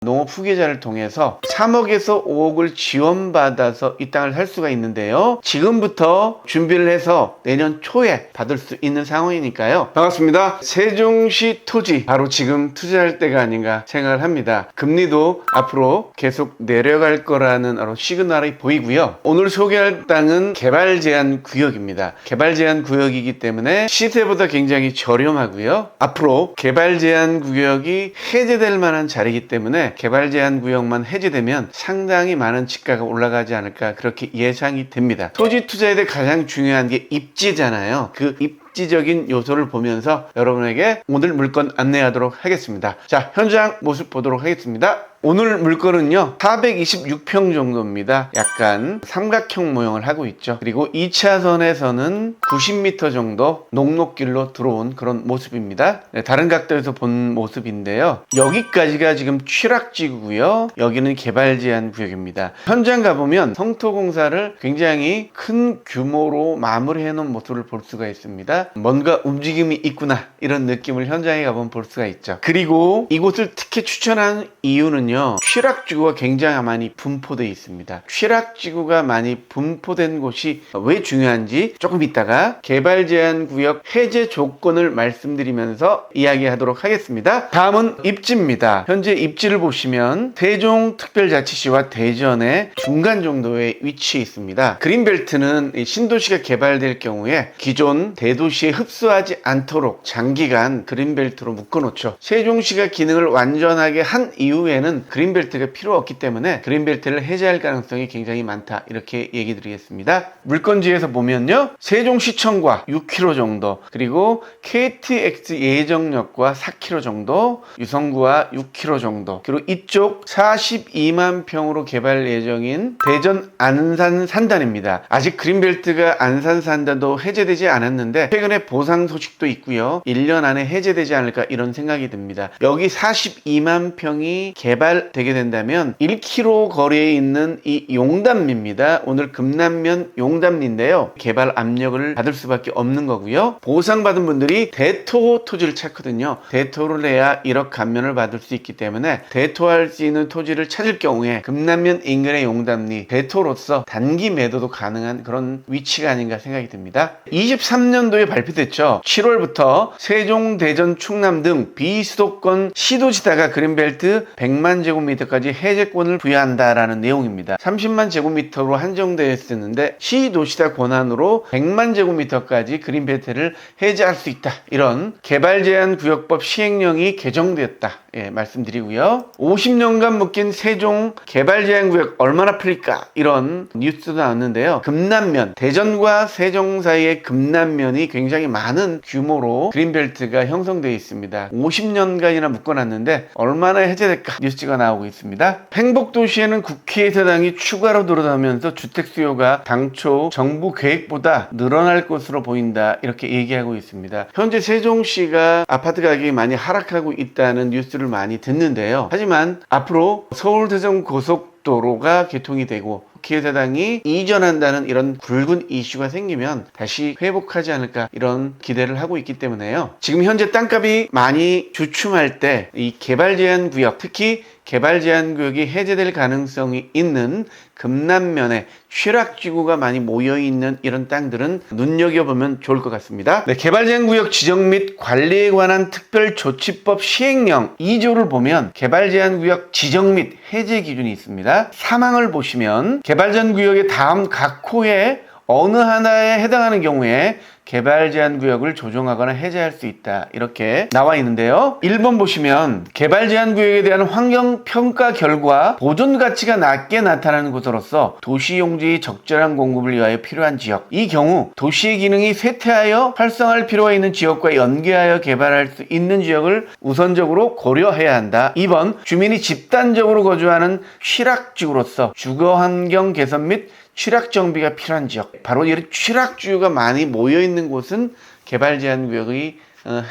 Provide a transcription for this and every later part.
농업 후계자를 통해서 3억에서 5억을 지원받아서 이 땅을 살 수가 있는데요. 지금부터 준비를 해서 내년 초에 받을 수 있는 상황이니까요. 반갑습니다. 세종시 토지 바로 지금 투자할 때가 아닌가 생각을 합니다. 금리도 앞으로 계속 내려갈 거라는 시그널이 보이고요. 오늘 소개할 땅은 개발 제한 구역입니다. 개발 제한 구역이기 때문에 시세보다 굉장히 저렴하고요. 앞으로 개발 제한 구역이 해제될 만한 자리이기 때문에 개발 제한 구역만 해제되면 상당히 많은 집가가 올라가지 않을까 그렇게 예상이 됩니다. 토지 투자에 대해 가장 중요한 게 입지잖아요. 그 입지적인 요소를 보면서 여러분에게 오늘 물건 안내하도록 하겠습니다. 자, 현장 모습 보도록 하겠습니다. 오늘 물건은요 426평 정도입니다. 약간 삼각형 모형을 하고 있죠. 그리고 2차선에서는 90m 정도 녹록길로 들어온 그런 모습입니다. 네, 다른 각도에서 본 모습인데요. 여기까지가 지금 취락지구고요. 여기는 개발 제한 구역입니다. 현장 가보면 성토공사를 굉장히 큰 규모로 마무리해 놓은 모습을 볼 수가 있습니다. 뭔가 움직임이 있구나 이런 느낌을 현장에 가보면 볼 수가 있죠. 그리고 이곳을 특히 추천한 이유는 취락지구가 굉장히 많이 분포되어 있습니다. 취락지구가 많이 분포된 곳이 왜 중요한지 조금 이따가 개발 제한 구역 해제 조건을 말씀드리면서 이야기하도록 하겠습니다. 다음은 입지입니다. 현재 입지를 보시면 세종특별자치시와 대전의 중간 정도의 위치에 있습니다. 그린벨트는 신도시가 개발될 경우에 기존 대도시에 흡수하지 않도록 장기간 그린벨트로 묶어놓죠. 세종시가 기능을 완전하게 한 이후에는 그린벨트가 필요 없기 때문에 그린벨트를 해제할 가능성이 굉장히 많다 이렇게 얘기 드리겠습니다. 물건지에서 보면요 세종시청과 6km 정도, 그리고 KTX 예정역과 4km 정도, 유성구와 6km 정도, 그리고 이쪽 42만 평으로 개발 예정인 대전 안산 산단입니다. 아직 그린벨트가 안산 산단도 해제되지 않았는데 최근에 보상 소식도 있고요. 1년 안에 해제되지 않을까 이런 생각이 듭니다. 여기 42만 평이 개발되게 된다면 1km 거리에 있는 이 용담리입니다. 오늘 금남면 용담리인데요. 개발 압력을 받을 수밖에 없는 거고요. 보상받은 분들이 대토 토지를 찾거든요. 대토를 내야 1억 감면을 받을 수 있기 때문에 대토할 수 있는 토지를 찾을 경우에 금남면 인근의 용담리 대토로서 단기 매도도 가능한 그런 위치가 아닌가 생각이 듭니다. 23년도에 발표됐죠. 7월부터 세종, 대전, 충남 등 비수도권 시도지다가 그린벨트 100만 제곱미터까지 해제권을 부여한다라는 내용입니다. 30만 제곱미터로 한정되어 있었는데 시도시다 권한으로 100만 제곱미터까지 그린벨트를 해제할 수 있다. 이런 개발 제한 구역법 시행령이 개정되었다. 말씀드리고요. 50년간 묶인 세종 개발 제한 구역 얼마나 풀릴까? 이런 뉴스도 나왔는데요. 금남면, 대전과 세종 사이의 금남면이 굉장히 많은 규모로 그린벨트가 형성되어 있습니다. 50년간이나 묶어놨는데 얼마나 해제될까? 뉴스가 나오고 있습니다. 행복도시에는 국회에서 당이 추가로 들어서면서 주택 수요가 당초 정부 계획보다 늘어날 것으로 보인다. 이렇게 얘기하고 있습니다. 현재 세종시가 아파트 가격이 많이 하락하고 있다는 뉴스를 많이 듣는데요. 하지만 앞으로 서울 대전 고속도로가 개통이 되고 국회의사당이 이전한다는 이런 굵은 이슈가 생기면 다시 회복하지 않을까 이런 기대를 하고 있기 때문에요. 지금 현재 땅값이 많이 주춤할 때 이 개발 제한 구역, 특히 개발 제한 구역이 해제될 가능성이 있는 금남면에 취락지구가 많이 모여있는 이런 땅들은 눈여겨보면 좋을 것 같습니다. 네, 개발 제한 구역 지정 및 관리에 관한 특별조치법 시행령 2조를 보면 개발 제한 구역 지정 및 해제 기준이 있습니다. 사망을 보시면 개발 제한 구역의 다음 각 호에 어느 하나에 해당하는 경우에 개발 제한 구역을 조정하거나 해제할 수 있다. 이렇게 나와 있는데요. 1번 보시면 개발 제한 구역에 대한 환경 평가 결과 보존 가치가 낮게 나타나는 곳으로서 도시 용지의 적절한 공급을 위하여 필요한 지역. 이 경우 도시의 기능이 쇠퇴하여 활성화할 필요가 있는 지역과 연계하여 개발할 수 있는 지역을 우선적으로 고려해야 한다. 2번 주민이 집단적으로 거주하는 취락지구로서 주거 환경 개선 및 취락 정비가 필요한 지역, 바로 이런 취락지구가 많이 모여있는 곳은 개발 제한 구역이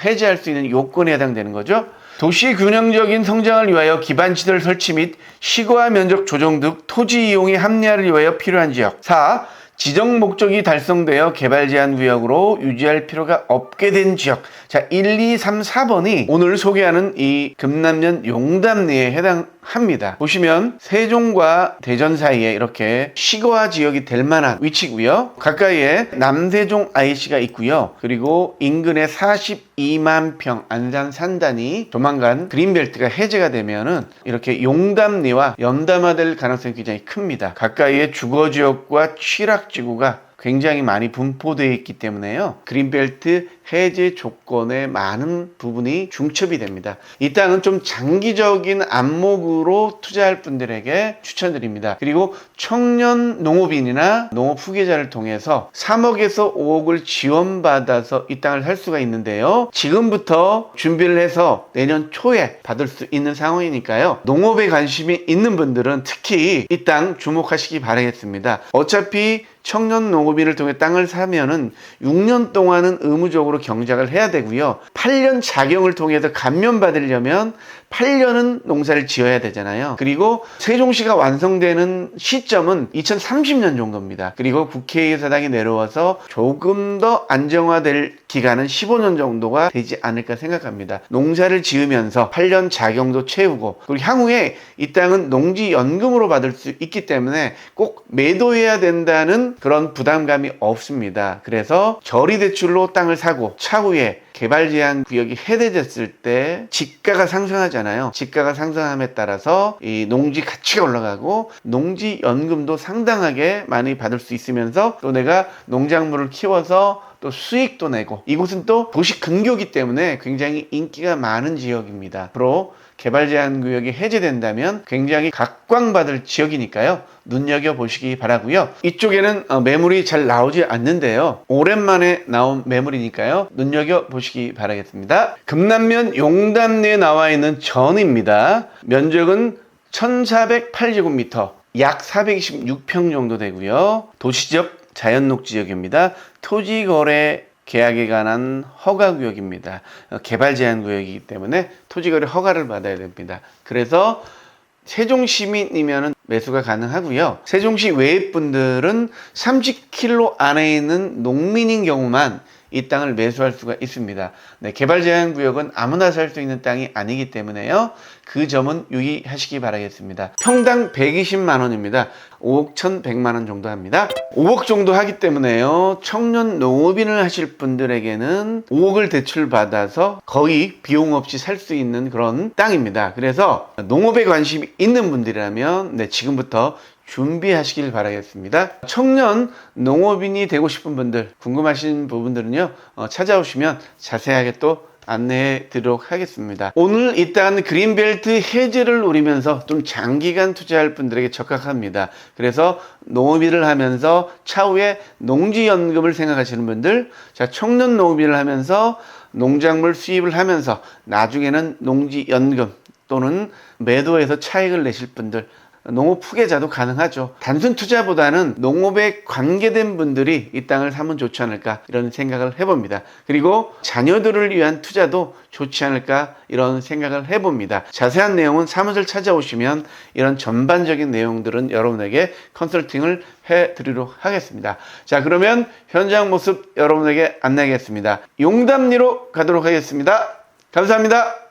해제할 수 있는 요건에 해당되는 거죠. 도시 균형적인 성장을 위하여 기반시설 설치 및 시거화 면적 조정 등 토지 이용의 합리화를 위하여 필요한 지역. 4. 지정 목적이 달성되어 개발 제한 구역으로 유지할 필요가 없게 된 지역. 자, 1, 2, 3, 4번이 오늘 소개하는 이 금남면 용담리에 해당합니다. 보시면 세종과 대전 사이에 이렇게 시거화 지역이 될 만한 위치고요. 가까이에 남세종 IC가 있고요. 그리고 인근에 42만 평 안산 산단이 조만간 그린벨트가 해제가 되면은 이렇게 용담리와 연담화될 가능성이 굉장히 큽니다. 가까이에 주거지역과 취락지구가 굉장히 많이 분포되어 있기 때문에요. 그린벨트 해제 조건의 많은 부분이 중첩이 됩니다. 이 땅은 좀 장기적인 안목으로 투자할 분들에게 추천드립니다. 그리고 청년 농업인이나 농업 후계자를 통해서 3억에서 5억을 지원받아서 이 땅을 살 수가 있는데요. 지금부터 준비를 해서 내년 초에 받을 수 있는 상황이니까요. 농업에 관심이 있는 분들은 특히 이 땅 주목하시기 바라겠습니다. 어차피 청년 농업인을 통해 땅을 사면은 6년 동안은 의무적으로 경작을 해야 되고요. 8년 자경을 통해서 감면받으려면 8년은 농사를 지어야 되잖아요. 그리고 세종시가 완성되는 시점은 2030년 정도입니다. 그리고 국회의사당이 내려와서 조금 더 안정화될 기간은 15년 정도가 되지 않을까 생각합니다. 농사를 지으면서 8년 자경도 채우고, 그리고 향후에 이 땅은 농지연금으로 받을 수 있기 때문에 꼭 매도해야 된다는 그런 부담감이 없습니다. 그래서 저리대출로 땅을 사고 차후에 개발 제한 구역이 해제됐을 때 지가가 상승하잖아요. 지가가 상승함에 따라서 이 농지 가치가 올라가고 농지 연금도 상당하게 많이 받을 수 있으면서 또 내가 농작물을 키워서 또 수익도 내고, 이곳은 또 도시 근교이기 때문에 굉장히 인기가 많은 지역입니다. 앞으로 개발 제한 구역이 해제된다면 굉장히 각광받을 지역이니까요. 눈여겨보시기 바라고요. 이쪽에는 매물이 잘 나오지 않는데요. 오랜만에 나온 매물이니까요. 눈여겨보시기 바라겠습니다. 금남면 용담리에 나와 있는 전입니다. 면적은 1408제곱미터, 약 426평 정도 되고요. 도시적 자연녹 지역입니다. 토지거래 계약에 관한 허가구역입니다. 개발 제한 구역이기 때문에 토지거래 허가를 받아야 됩니다. 그래서 세종 시민이면 매수가 가능하고요. 세종시 외의 분들은 30km 안에 있는 농민인 경우만 이 땅을 매수할 수가 있습니다. 네, 개발 제한 구역은 아무나 살 수 있는 땅이 아니기 때문에요. 그 점은 유의하시기 바라겠습니다. 평당 120만 원입니다. 5억 1,100만 원 정도 합니다. 5억 정도 하기 때문에요. 청년 농업인을 하실 분들에게는 5억을 대출받아서 거의 비용 없이 살 수 있는 그런 땅입니다. 그래서 농업에 관심이 있는 분들이라면 지금부터 준비하시길 바라겠습니다. 청년 농업인이 되고 싶은 분들, 궁금하신 부분들은요, 찾아오시면 자세하게 또 안내해 드리도록 하겠습니다. 오늘 일단 그린벨트 해제를 노리면서 좀 장기간 투자할 분들에게 적합합니다. 그래서 농업일을 하면서 차후에 농지연금을 생각하시는 분들, 자, 청년 농업일을 하면서 농작물 수입을 하면서 나중에는 농지연금 또는 매도해서 차익을 내실 분들, 농업 후계자도 가능하죠. 단순 투자보다는 농업에 관계된 분들이 이 땅을 사면 좋지 않을까 이런 생각을 해봅니다. 그리고 자녀들을 위한 투자도 좋지 않을까 이런 생각을 해봅니다. 자세한 내용은 사무실 찾아오시면 이런 전반적인 내용들은 여러분에게 컨설팅을 해드리도록 하겠습니다. 자, 그러면 현장 모습 여러분에게 안내하겠습니다. 용담리로 가도록 하겠습니다. 감사합니다.